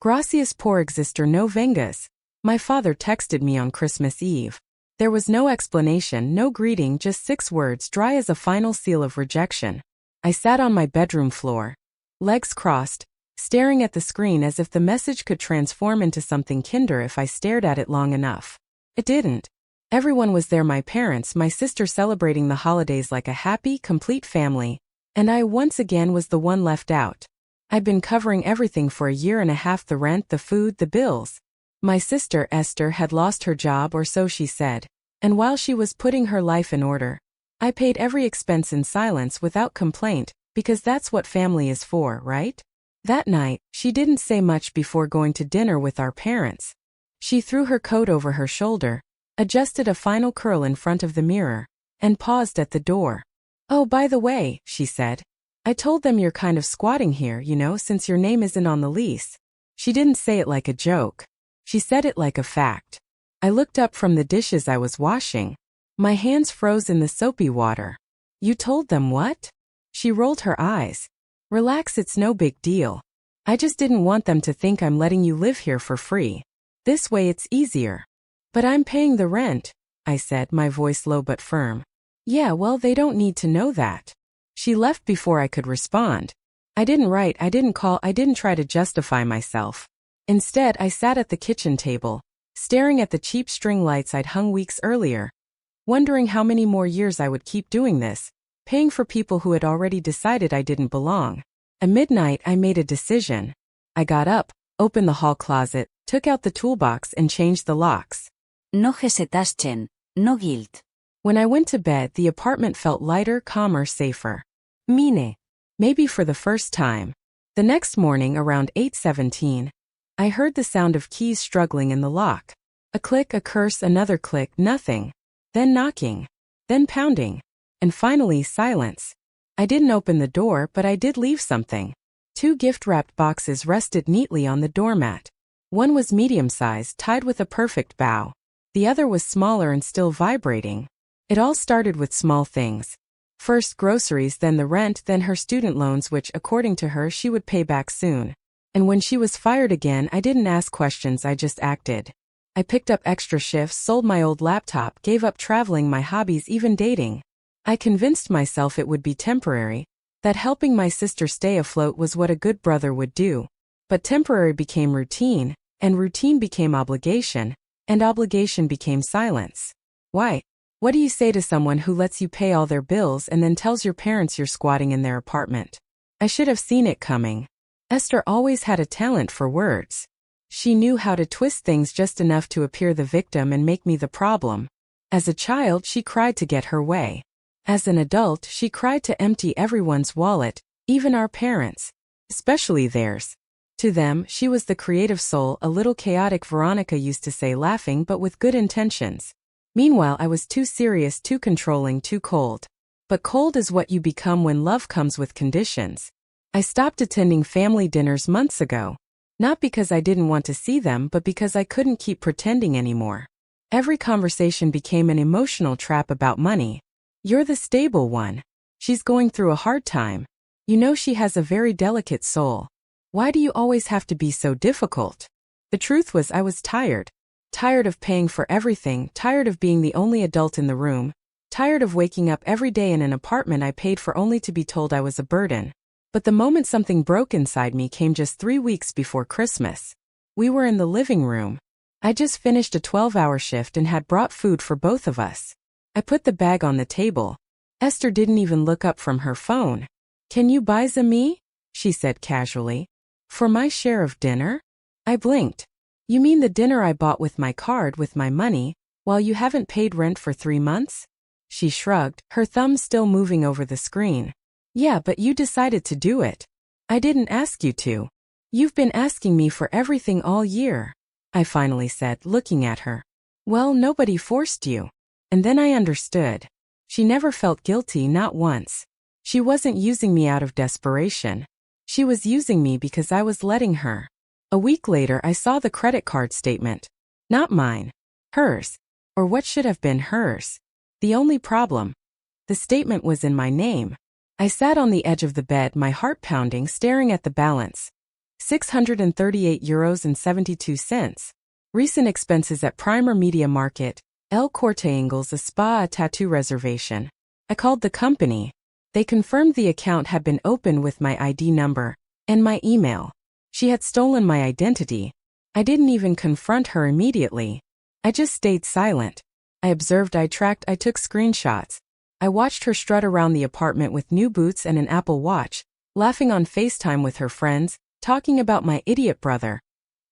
Gracias por existir no vengas. My father texted me on Christmas Eve. There was no explanation, no greeting, just 6 words dry as a final seal of rejection. I sat on my bedroom floor, legs crossed, staring at the screen as if the message could transform into something kinder if I stared at it long enough. It didn't. Everyone was there, my parents, my sister celebrating the holidays like a happy, complete family, and I once again was the one left out. I'd been covering everything for a year and a half, the rent, the food, the bills. My sister, Esther, had lost her job, or so she said, and while she was putting her life in order, I paid every expense in silence without complaint, because that's what family is for, right? That night, she didn't say much before going to dinner with our parents. She threw her coat over her shoulder, adjusted a final curl in front of the mirror, and paused at the door. "Oh, by the way," she said, "I told them you're kind of squatting here, since your name isn't on the lease." She didn't say it like a joke. She said it like a fact. I looked up from the dishes I was washing. My hands froze in the soapy water. "You told them what?" She rolled her eyes. "Relax, it's no big deal. I just didn't want them to think I'm letting you live here for free. This way it's easier." "But I'm paying the rent," I said, my voice low but firm. "Yeah, well, they don't need to know that." She left before I could respond. I didn't write, I didn't call, I didn't try to justify myself. Instead, I sat at the kitchen table, staring at the cheap string lights I'd hung weeks earlier, wondering how many more years I would keep doing this, paying for people who had already decided I didn't belong. At midnight, I made a decision. I got up, opened the hall closet, took out the toolbox and changed the locks. No hesitaschen, no guilt. When I went to bed, the apartment felt lighter, calmer, safer. Mine. Maybe for the first time. The next morning, around 8:17, I heard the sound of keys struggling in the lock. A click, a curse, another click, nothing. Then knocking. Then pounding. And finally, silence. I didn't open the door, but I did leave something. 2 gift-wrapped boxes rested neatly on the doormat. One was medium-sized, tied with a perfect bow. The other was smaller and still vibrating. It all started with small things. First groceries, then the rent, then her student loans, which, according to her, she would pay back soon. And when she was fired again, I didn't ask questions, I just acted. I picked up extra shifts, sold my old laptop, gave up traveling, my hobbies, even dating. I convinced myself it would be temporary, that helping my sister stay afloat was what a good brother would do. But temporary became routine, and routine became obligation, and obligation became silence. Why? What do you say to someone who lets you pay all their bills and then tells your parents you're squatting in their apartment? I should have seen it coming. Esther always had a talent for words. She knew how to twist things just enough to appear the victim and make me the problem. As a child, she cried to get her way. As an adult, she cried to empty everyone's wallet, even our parents, especially theirs. To them, she was the creative soul, a little chaotic, Veronica used to say, laughing but with good intentions. Meanwhile, I was too serious, too controlling, too cold. But cold is what you become when love comes with conditions. I stopped attending family dinners months ago. Not because I didn't want to see them, but because I couldn't keep pretending anymore. Every conversation became an emotional trap about money. "You're the stable one. She's going through a hard time. She has a very delicate soul. Why do you always have to be so difficult?" The truth was, I was tired. Tired of paying for everything, tired of being the only adult in the room, tired of waking up every day in an apartment I paid for only to be told I was a burden. But the moment something broke inside me came just 3 weeks before Christmas. We were in the living room. I just finished a 12-hour shift and had brought food for both of us. I put the bag on the table. Esther didn't even look up from her phone. "Can you buy me?" she said casually. "For my share of dinner?" I blinked. "You mean the dinner I bought with my card, with my money, while you haven't paid rent for 3 months? She shrugged, her thumb still moving over the screen. "Yeah, but you decided to do it. I didn't ask you to. You've been asking me for everything all year," I finally said, looking at her. "Well, nobody forced you." And then I understood. She never felt guilty, not once. She wasn't using me out of desperation. She was using me because I was letting her. A week later, I saw the credit card statement. Not mine. Hers. Or what should have been hers. The only problem. The statement was in my name. I sat on the edge of the bed, my heart pounding, staring at the balance. €638.72. Recent expenses at Primer Media Market, El Corte Inglés, a spa, a tattoo reservation. I called the company. They confirmed the account had been opened with my ID number and my email. She had stolen my identity. I didn't even confront her immediately. I just stayed silent. I observed, I tracked, I took screenshots. I watched her strut around the apartment with new boots and an Apple Watch, laughing on FaceTime with her friends, talking about my idiot brother.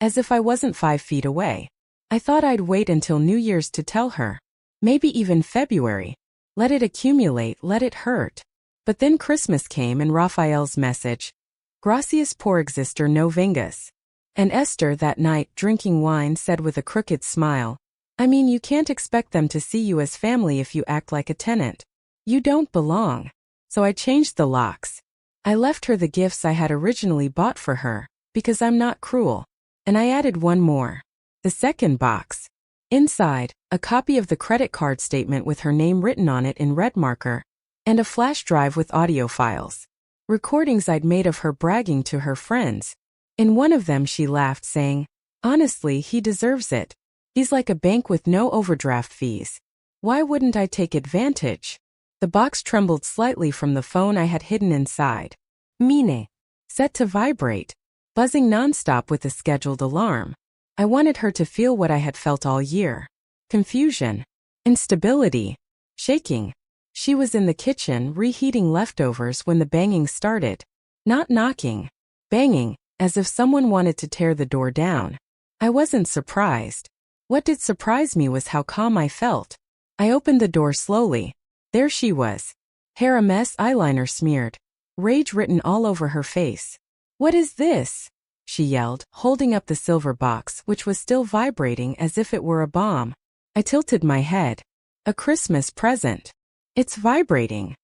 As if I wasn't 5 feet away. I thought I'd wait until New Year's to tell her. Maybe even February. Let it accumulate, let it hurt. But then Christmas came and Rafael's message. Gracias por existir no vengas. And Esther that night, drinking wine, said with a crooked smile, I mean, you can't expect them to see you as family if you act like a tenant. You don't belong. So I changed the locks. I left her the gifts I had originally bought for her, because I'm not cruel. And I added one more. The second box. Inside, a copy of the credit card statement with her name written on it in red marker, and a flash drive with audio files. Recordings I'd made of her bragging to her friends. In one of them she laughed, saying, honestly, he deserves it. He's like a bank with no overdraft fees. Why wouldn't I take advantage? The box trembled slightly from the phone I had hidden inside. Mine. Set to vibrate. Buzzing nonstop with a scheduled alarm. I wanted her to feel what I had felt all year. Confusion. Instability. Shaking. She was in the kitchen reheating leftovers when the banging started. Not knocking. Banging, as if someone wanted to tear the door down. I wasn't surprised. What did surprise me was how calm I felt. I opened the door slowly. There she was. Hair a mess, eyeliner smeared. Rage written all over her face. What is this? She yelled, holding up the silver box, which was still vibrating as if it were a bomb. I tilted my head. A Christmas present. It's vibrating.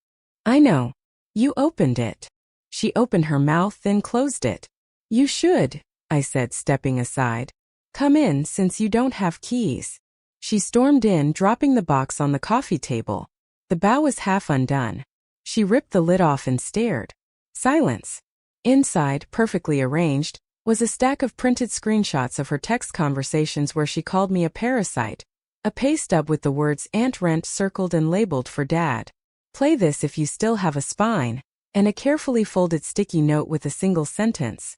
I know. You opened it. She opened her mouth, then closed it. You should, I said, stepping aside. Come in since you don't have keys. She stormed in, dropping the box on the coffee table. The bow was half undone. She ripped the lid off and stared. Silence. Inside, perfectly arranged, was a stack of printed screenshots of her text conversations where she called me a parasite. A pay stub with the words Aunt Rent circled and labeled for Dad. Play this if you still have a spine. And a carefully folded sticky note with a single sentence.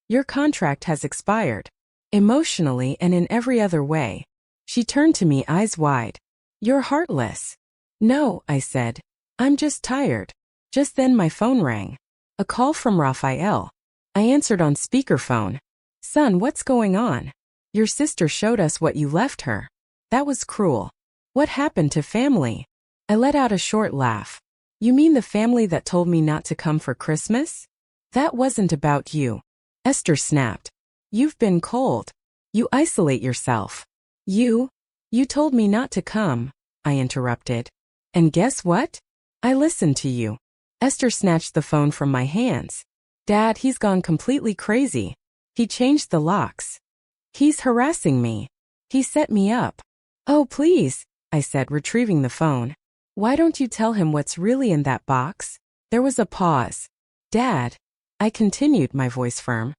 Your contract has expired. Emotionally and in every other way. She turned to me, eyes wide. You're heartless. No, I said. I'm just tired. Just then my phone rang. A call from Rafael. I answered on speakerphone. Son, what's going on? Your sister showed us what you left her. That was cruel. What happened to family? I let out a short laugh. You mean the family that told me not to come for Christmas? That wasn't about you. Esther snapped. You've been cold. You isolate yourself. You told me not to come, I interrupted. And guess what? I listened to you. Esther snatched the phone from my hands. Dad, he's gone completely crazy. He changed the locks. He's harassing me. He set me up. Oh, please, I said, retrieving the phone. Why don't you tell him what's really in that box? There was a pause. Dad, I continued, my voice firm.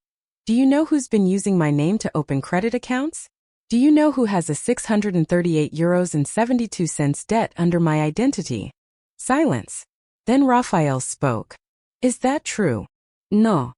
Do you know who's been using my name to open credit accounts? Do you know who has a €638.72 debt under my identity? Silence. Then Rafael spoke. Is that true? No.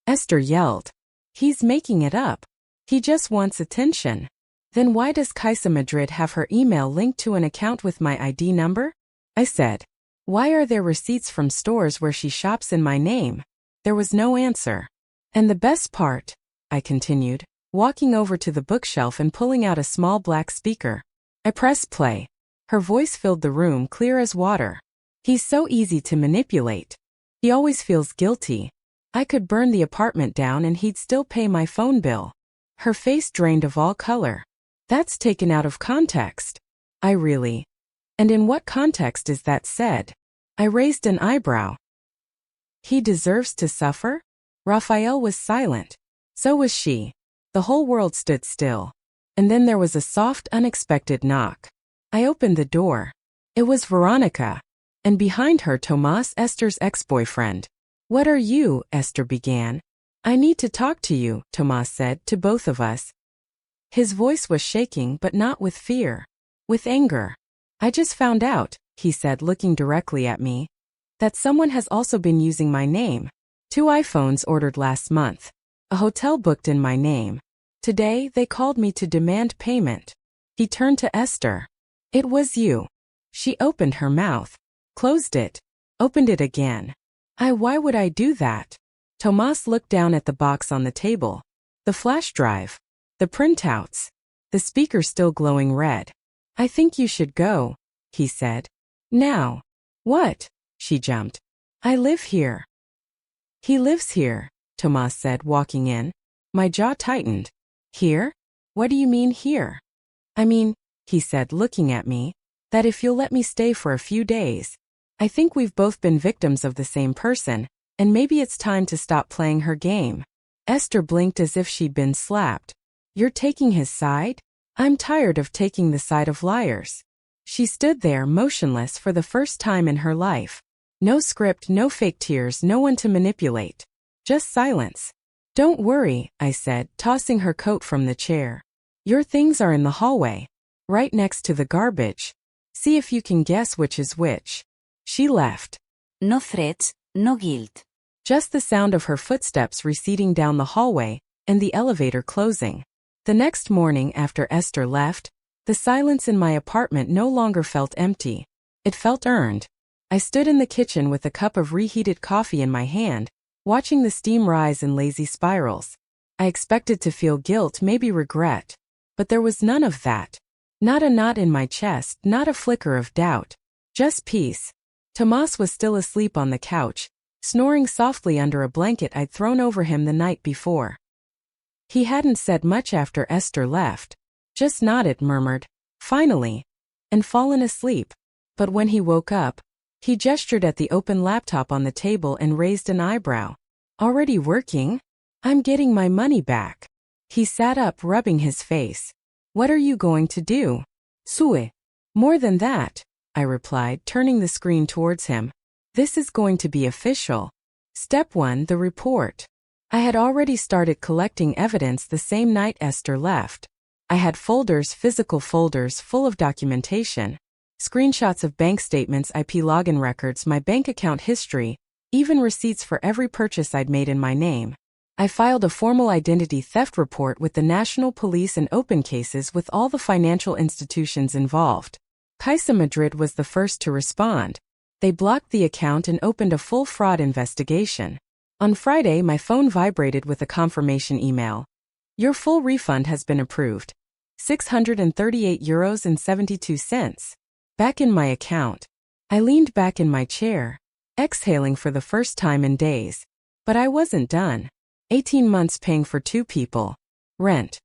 Esther yelled. He's making it up. He just wants attention. Then why does Kaisa Madrid have her email linked to an account with my ID number? I said. Why are there receipts from stores where she shops in my name? There was no answer. And the best part, I continued, walking over to the bookshelf and pulling out a small black speaker. I pressed play. Her voice filled the room clear as water. He's so easy to manipulate. He always feels guilty. I could burn the apartment down and he'd still pay my phone bill. Her face drained of all color. That's taken out of context. And in what context is that said? I raised an eyebrow. He deserves to suffer? Rafael was silent. So was she. The whole world stood still. And then there was a soft, unexpected knock. I opened the door. It was Veronica. And behind her, Tomas, Esther's ex-boyfriend. What are you? Esther began. I need to talk to you, Tomas said, to both of us. His voice was shaking, but not with fear. With anger. I just found out, he said, looking directly at me, that someone has also been using my name. 2 iPhones ordered last month. A hotel booked in my name. Today, they called me to demand payment. He turned to Esther. It was you. She opened her mouth. Closed it. Opened it again. Why would I do that? Tomas looked down at the box on the table. The flash drive. The printouts. The speaker still glowing red. I think you should go, he said. Now. What? She jumped. I live here. He lives here, Tomas said, walking in. My jaw tightened. Here? What do you mean here? I mean, he said, looking at me, that if you'll let me stay for a few days. I think we've both been victims of the same person, and maybe it's time to stop playing her game. Esther blinked as if she'd been slapped. You're taking his side? I'm tired of taking the side of liars. She stood there motionless for the first time in her life. No script, no fake tears, no one to manipulate. Just silence. Don't worry, I said, tossing her coat from the chair. Your things are in the hallway. Right next to the garbage. See if you can guess which is which. She left. No threats, no guilt. Just the sound of her footsteps receding down the hallway, and the elevator closing. The next morning after Esther left, the silence in my apartment no longer felt empty. It felt earned. I stood in the kitchen with a cup of reheated coffee in my hand, watching the steam rise in lazy spirals. I expected to feel guilt, maybe regret. But there was none of that. Not a knot in my chest, not a flicker of doubt. Just peace. Tomas was still asleep on the couch, snoring softly under a blanket I'd thrown over him the night before. He hadn't said much after Esther left. Just nodded, murmured, finally, and fallen asleep. But when he woke up, he gestured at the open laptop on the table and raised an eyebrow. Already working? I'm getting my money back. He sat up, rubbing his face. What are you going to do? Sue. More than that, I replied, turning the screen towards him. This is going to be official. Step 1, the report. I had already started collecting evidence the same night Esther left. I had folders, physical folders, full of documentation. Screenshots of bank statements, IP login records, my bank account history, even receipts for every purchase I'd made in my name. I filed a formal identity theft report with the National Police and opened cases with all the financial institutions involved. Caixa Madrid was the first to respond. They blocked the account and opened a full fraud investigation. On Friday, my phone vibrated with a confirmation email. Your full refund has been approved. €638.72. Back in my account. I leaned back in my chair, exhaling for the first time in days. But I wasn't done. 18 months paying for 2 people. Rent.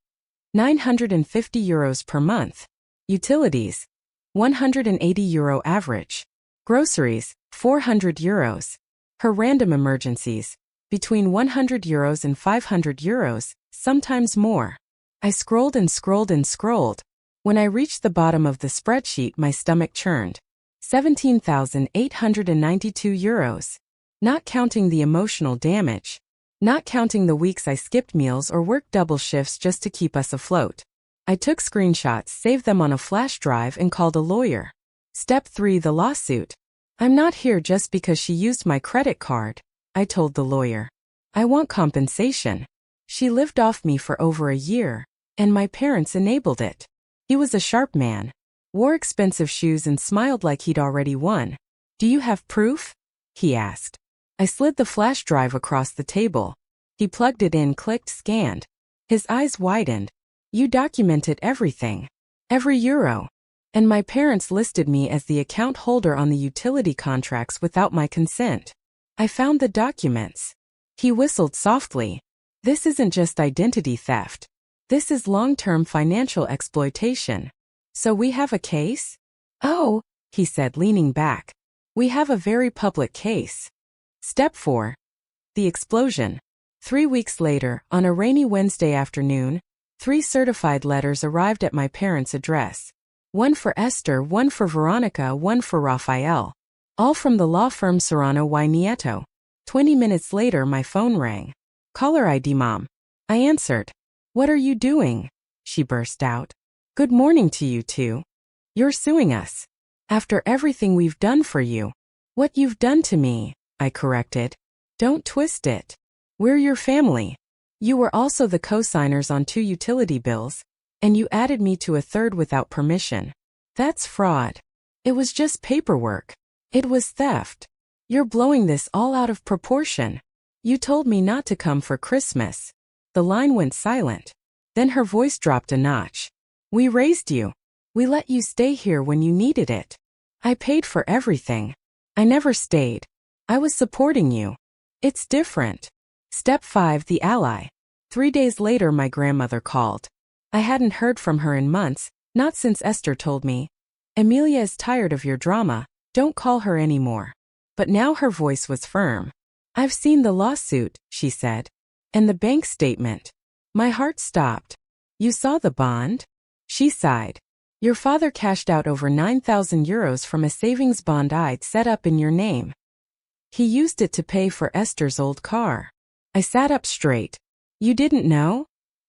€950 per month. Utilities. €180 average. Groceries. €400. Her random emergencies. Between €100 and €500, sometimes more. I scrolled and scrolled and scrolled. When I reached the bottom of the spreadsheet, my stomach churned. €17,892. Not counting the emotional damage. Not counting the weeks I skipped meals or worked double shifts just to keep us afloat. I took screenshots, saved them on a flash drive, and called a lawyer. Step 3, the lawsuit. I'm not here just because she used my credit card, I told the lawyer. I want compensation. She lived off me for over a year, and my parents enabled it. He was a sharp man, wore expensive shoes and smiled like he'd already won. Do you have proof? He asked. I slid the flash drive across the table. He plugged it in, clicked, scanned. His eyes widened. You documented everything. Every euro. And my parents listed me as the account holder on the utility contracts without my consent. I found the documents. He whistled softly. This isn't just identity theft. This is long-term financial exploitation. So we have a case? Oh, he said, leaning back. We have a very public case. Step 4. The explosion. 3 weeks later, on a rainy Wednesday afternoon, 3 certified letters arrived at my parents' address. One for Esther, one for Veronica, one for Rafael. All from the law firm Serrano y Nieto. 20 minutes later, my phone rang. Caller ID, Mom. I answered. What are you doing? She burst out. Good morning to you too. You're suing us. After everything we've done for you. What you've done to me, I corrected. Don't twist it. We're your family. You were also the co-signers on 2 utility bills, and you added me to a third without permission. That's fraud. It was just paperwork. It was theft. You're blowing this all out of proportion. You told me not to come for Christmas. The line went silent. Then her voice dropped a notch. We raised you. We let you stay here when you needed it. I paid for everything. I never stayed. I was supporting you. It's different. Step 5, the ally. 3 days later, my grandmother called. I hadn't heard from her in months, not since Esther told me, Emilia is tired of your drama, don't call her anymore. But now her voice was firm. I've seen the lawsuit, she said. And the bank statement. My heart stopped. You saw the bond? She sighed. Your father cashed out over 9,000 euros from a savings bond I'd set up in your name. He used it to pay for Esther's old car. I sat up straight. You didn't know?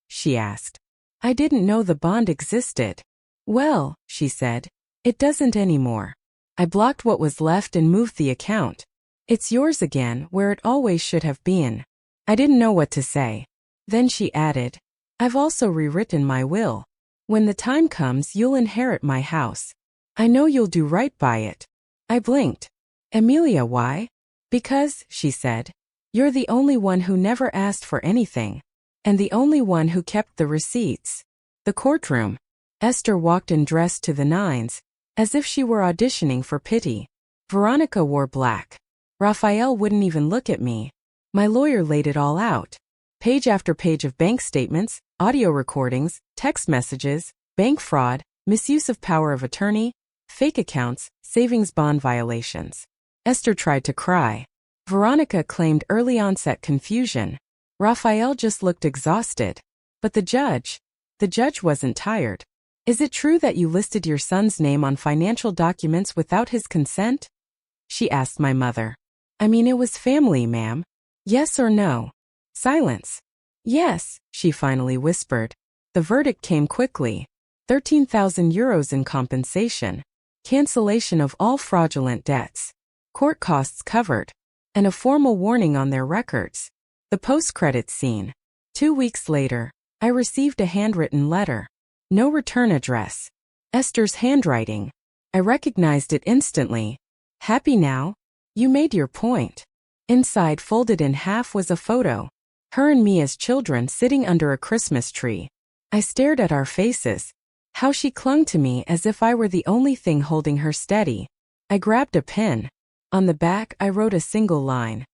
She asked. I didn't know the bond existed. Well, she said, it doesn't anymore. I blocked what was left and moved the account. It's yours again, where it always should have been. I didn't know what to say. Then she added, I've also rewritten my will. When the time comes, you'll inherit my house. I know you'll do right by it. I blinked. Emilia, why? Because, she said, you're the only one who never asked for anything. And the only one who kept the receipts. The courtroom. Esther walked in dressed to the nines, as if she were auditioning for Pity. Veronica wore black. Raphael wouldn't even look at me. My lawyer laid it all out. Page after page of bank statements, audio recordings, text messages, bank fraud, misuse of power of attorney, fake accounts, savings bond violations. Esther tried to cry. Veronica claimed early onset confusion. Raphael just looked exhausted. But the judge wasn't tired. Is it true that you listed your son's name on financial documents without his consent? She asked my mother. I mean, it was family, ma'am. Yes or no? Silence. Yes, she finally whispered. The verdict came quickly. 13,000 euros in compensation. Cancellation of all fraudulent debts. Court costs covered. And a formal warning on their records. The post-credits scene. 2 weeks later, I received a handwritten letter. No return address. Esther's handwriting. I recognized it instantly. Happy now? You made your point. Inside, folded in half, was a photo. Her and me as children sitting under a Christmas tree. I stared at our faces. How she clung to me as if I were the only thing holding her steady. I grabbed a pen. On the back, I wrote a single line.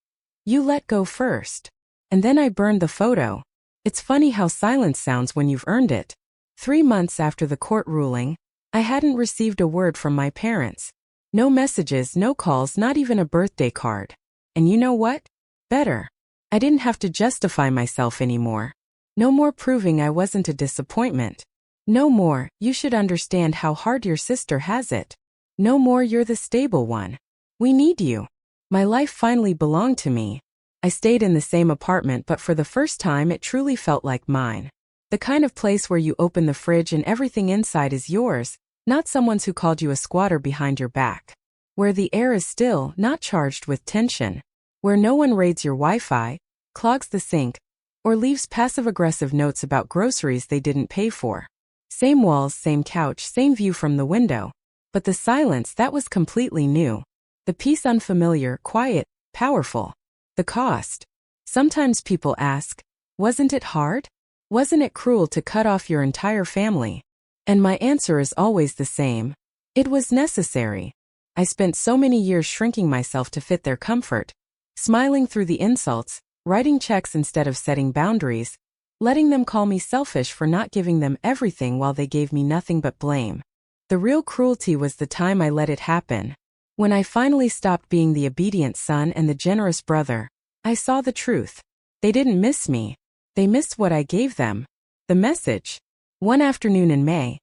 You let go first. And then I burned the photo. It's funny how silence sounds when you've earned it. 3 months after the court ruling, I hadn't received a word from my parents. No messages, no calls, not even a birthday card. And you know what? Better. I didn't have to justify myself anymore. No more proving I wasn't a disappointment. No more, you should understand how hard your sister has it. No more, you're the stable one. We need you. My life finally belonged to me. I stayed in the same apartment, but for the first time it truly felt like mine. The kind of place where you open the fridge and everything inside is yours, not someone's who called you a squatter behind your back. Where the air is still, not charged with tension. Where no one raids your Wi-Fi, clogs the sink, or leaves passive-aggressive notes about groceries they didn't pay for. Same walls, same couch, same view from the window. But the silence, that was completely new. The peace unfamiliar, quiet, powerful. The cost. Sometimes people ask, wasn't it hard? Wasn't it cruel to cut off your entire family? And my answer is always the same. It was necessary. I spent so many years shrinking myself to fit their comfort, smiling through the insults, writing checks instead of setting boundaries, letting them call me selfish for not giving them everything while they gave me nothing but blame. The real cruelty was the time I let it happen. When I finally stopped being the obedient son and the generous brother, I saw the truth. They didn't miss me. They missed what I gave them. The message. One afternoon in May,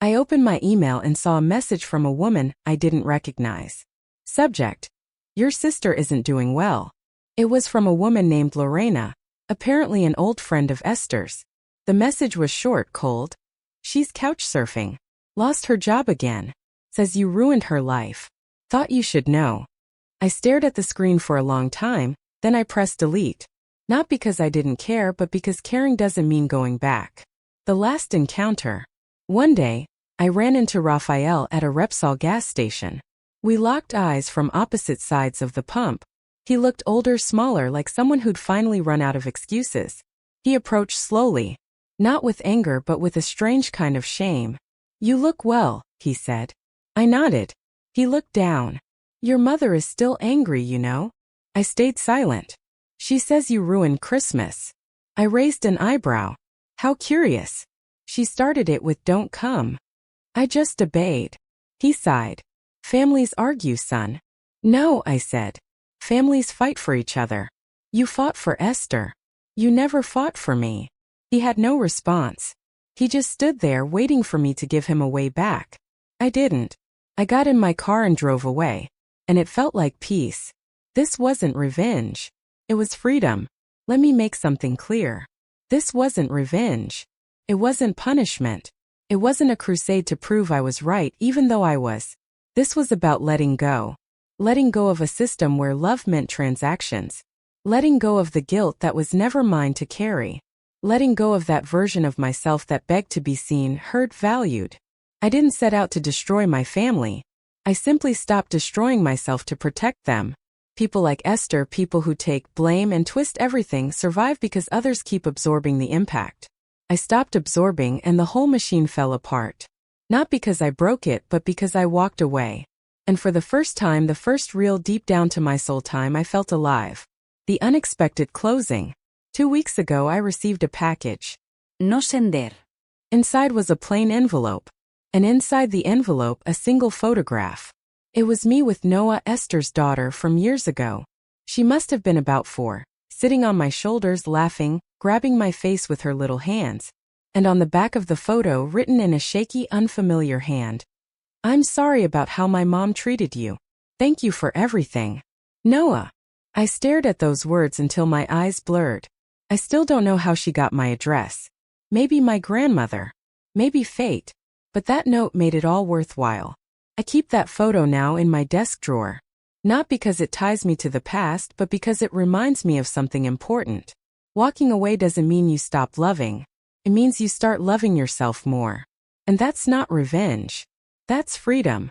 I opened my email and saw a message from a woman I didn't recognize. Subject: Your sister isn't doing well. It was from a woman named Lorena, Apparently an old friend of Esther's. The message was short, cold. She's couch surfing. Lost her job again. Says you ruined her life. Thought you should know. I stared at the screen for a long time, then I pressed delete. Not because I didn't care, but because caring doesn't mean going back. The last encounter. One day, I ran into Raphael at a Repsol gas station. We locked eyes from opposite sides of the pump. He looked older, smaller, like someone who'd finally run out of excuses. He approached slowly. Not with anger, but with a strange kind of shame. You look well, he said. I nodded. He looked down. Your mother is still angry, you know. I stayed silent. She says you ruined Christmas. I raised an eyebrow. How curious. She started it with don't come. I just obeyed. He sighed. Families argue, son. No, I said. Families fight for each other. You fought for Esther. You never fought for me. He had no response. He just stood there waiting for me to give him a way back. I didn't. I got in my car and drove away. And it felt like peace. This wasn't revenge. It was freedom. Let me make something clear. This wasn't revenge. It wasn't punishment. It wasn't a crusade to prove I was right, even though I was. This was about letting go. Letting go of a system where love meant transactions. Letting go of the guilt that was never mine to carry. Letting go of that version of myself that begged to be seen, heard, valued. I didn't set out to destroy my family. I simply stopped destroying myself to protect them. People like Esther, people who take blame and twist everything, survive because others keep absorbing the impact. I stopped absorbing and the whole machine fell apart. Not because I broke it, but because I walked away. And for the first time, the first real deep down to my soul time, I felt alive. The unexpected closing. 2 weeks ago I received a package. No sender. Inside was a plain envelope. And inside the envelope a single photograph. It was me with Noah, Esther's daughter, from years ago. She must have been about 4, sitting on my shoulders laughing, grabbing my face with her little hands. And on the back of the photo, written in a shaky, unfamiliar hand, I'm sorry about how my mom treated you. Thank you for everything. Noah. I stared at those words until my eyes blurred. I still don't know how she got my address. Maybe my grandmother. Maybe fate. But that note made it all worthwhile. I keep that photo now in my desk drawer. Not because it ties me to the past, but because it reminds me of something important. Walking away doesn't mean you stop loving. It means you start loving yourself more. And that's not revenge. That's freedom.